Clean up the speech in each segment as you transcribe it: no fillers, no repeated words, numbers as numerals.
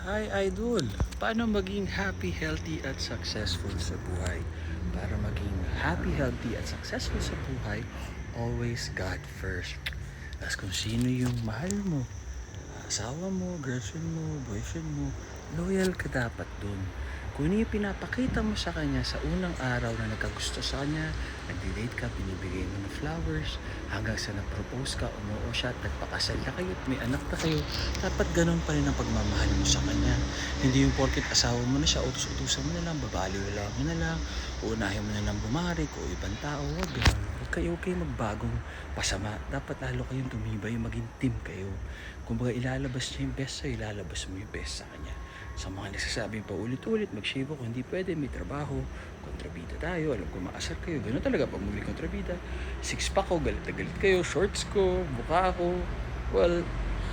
Hi Idol! Paano maging happy, healthy at successful sa buhay? Para maging happy, healthy at successful sa buhay, always God first. As kung sino yung mahal mo, asawa mo, girlfriend mo, boyfriend mo, loyal ka dapat dun. Kung ano yung pinapakita mo sa kanya sa unang araw na nagkagusto sa kanya, nag-date ka, binibigay mo ng flowers, hanggang sa nag-propose ka, umuo siya at nagpakasal na kayo at may anak na kayo, dapat ganun pa rin ang pagmamahal mo sa kanya. Hindi yung porket asawa mo na siya, utos-utusan mo na lang, babaliwala mo na lang, uunahin mo na lang bumarik o ibang tao, wag ganun. Huwag kayo magbagong pasama. Dapat lalo kayong tumibay, maging team kayo. Kung baga ilalabas niya yung best sa'yo, ilalabas mo yung best sa kanya. Sa mga nagsasabing pa ulit-ulit, mag-shave ako, hindi pwede, may trabaho, kontrabida tayo, alam ko maasar kayo, gano'n talaga pag muli kontrabida. Six-pack ko, galit na galit kayo, shorts ko, mukha ko, well,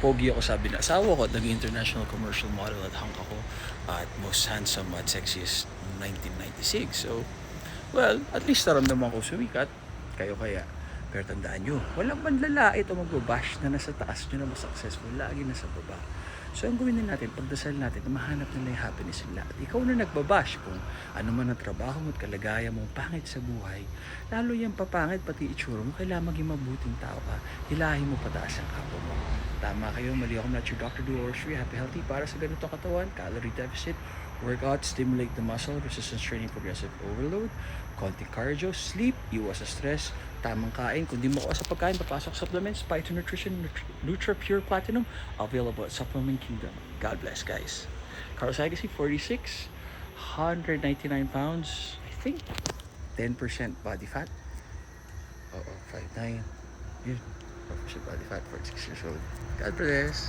pogi ako sabi na asawa ko at naging international commercial model at hunk ako at most handsome at sexiest 1996. So, well, at least naramdaman ko sumikat, kayo kaya. Pero tandaan nyo, walang manlalait o magbabash na nasa taas nyo na mas successful, lagi nasa baba. So ang gawin na natin, pagdasal natin na mahanap nila yung happiness nila. At ikaw na nagbabash kung ano man ang trabaho mo at kalagayan mong pangit sa buhay, lalo yung papangit pati itsura mo, kailangan maging mabuting tao ka. Hilahin mo pataas ang kapwa mo. Tama kayo, mali ako, not your Dr. Do or Sri, happy healthy para sa ganito katawan, calorie deficit, workout, stimulate the muscle, resistance training, progressive overload, konting cardio, sleep, iwas sa stress, tamang kain. Kung di mo ako sa pagkain, papasok supplements, Phyto Nutrition, Nutra Pure Platinum, available at Supplement Kingdom. God bless, guys. Carlos Agassi, 46, 199 pounds, I think 10% body fat. Oo, 5'9". Yun, 4% body fat, 46 years old. God bless.